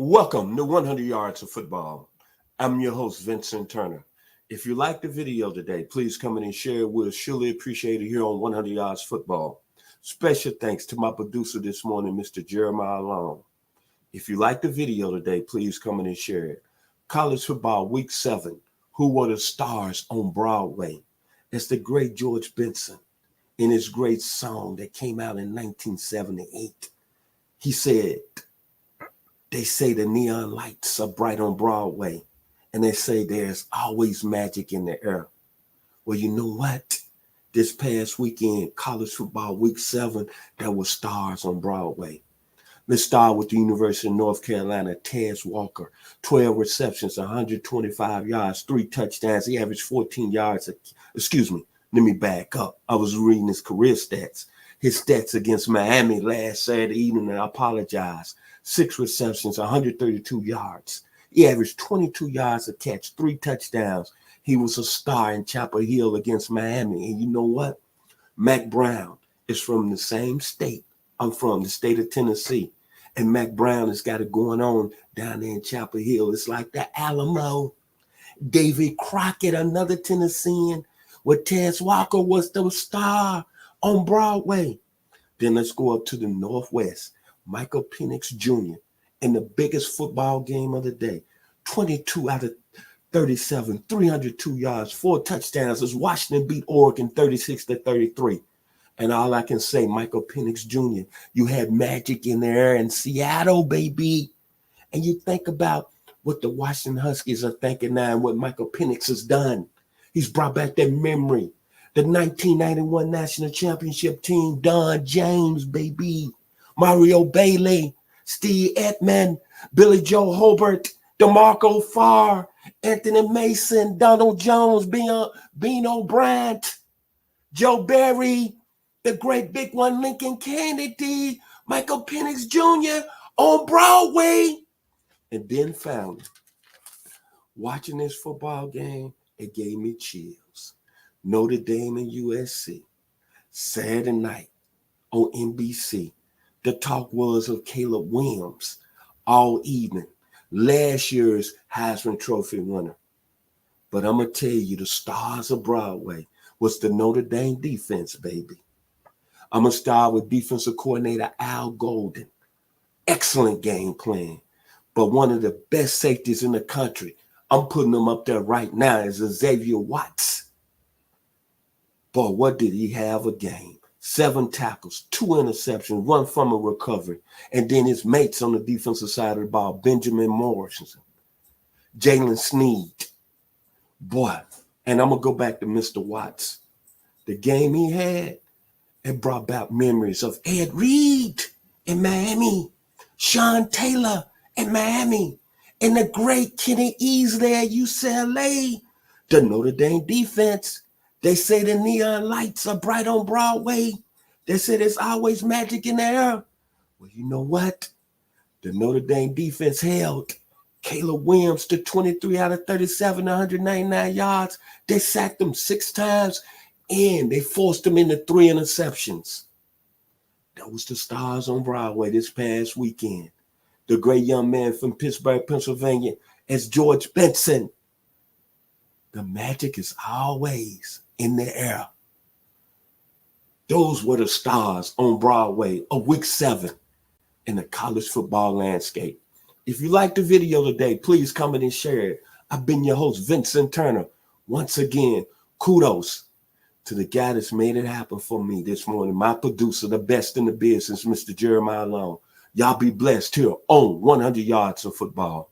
Welcome to 100 Yards of Football. I'm your host, Vincent Turner. If you like the video today, please come in and share it. We'll surely appreciate it here on 100 Yards Football. Special thanks to my producer this morning, Mr. Jeremiah Long. If you like the video today, please come in and share it. College football, week 7. Who were the stars on Broadway? It's the great George Benson in his great song that came out in 1978. He said, they say the neon lights are bright on Broadway, and they say there's always magic in the air. Well, you know what? This past weekend, college football, week 7, there were stars on Broadway. Let's start with the University of North Carolina, Tez Walker, 12 receptions, 125 yards, 3 touchdowns. He averaged 14 yards. Excuse me, let me back up. I was reading his career stats. His stats against Miami last Saturday evening, and I apologize. 6 receptions, 132 yards. He averaged 22 yards a catch, 3 touchdowns. He was a star in Chapel Hill against Miami. And you know what? Mac Brown is from the same state I'm from, the state of Tennessee. And Mac Brown has got it going on down there in Chapel Hill. It's like the Alamo. David Crockett, another Tennessean, where Tez Walker was the star on Broadway. Then let's go up to the Northwest. Michael Penix Jr. in the biggest football game of the day. 22 out of 37, 302 yards, 4 touchdowns as Washington beat Oregon 36-33. And all I can say, Michael Penix Jr., you had magic in the air in Seattle, baby. And you think about what the Washington Huskies are thinking now and what Michael Penix has done. He's brought back that memory. The 1991 National Championship team, Don James, baby. Mario Bailey, Steve Edman, Billy Joe Hobart, DeMarco Farr, Anthony Mason, Donald Jones, Beano Bryant, Joe Barry, the great big one, Lincoln Kennedy, Michael Penix Jr. on Broadway. And then finally, watching this football game, it gave me chills. Notre Dame and USC, Saturday night on NBC. The talk was of Caleb Williams all evening, last year's Heisman Trophy winner. But I'm going to tell you, the stars of Broadway was the Notre Dame defense, baby. I'm going to start with defensive coordinator Al Golden. Excellent game plan, but one of the best safeties in the country. I'm putting him up there right now as Xavier Watts. Boy, what did he have a game? 7 tackles, 2 interceptions, 1 from a recovery. And then his mates on the defensive side of the ball, Benjamin Morrison, Jalen Sneed. Boy, and I'm going to go back to Mr. Watts. The game he had, it brought back memories of Ed Reed in Miami, Sean Taylor in Miami, and the great Kenny Easley at UCLA. The Notre Dame defense, they say the neon lights are bright on Broadway. They say there's always magic in the air. Well, you know what? The Notre Dame defense held Caleb Williams to 23 out of 37, 199 yards. They sacked him 6 times, and they forced him into 3 interceptions. That was the stars on Broadway this past weekend. The great young man from Pittsburgh, Pennsylvania, as George Benson. The magic is always in the air. Those were the stars on Broadway of week 7 in the college football landscape. If you like the video today, please comment and share it. I've been your host, Vincent Turner. Once again, kudos to the guy that's made it happen for me this morning, my producer, the best in the business, Mr. Jeremiah Long. Y'all be blessed here on 100 Yards of Football.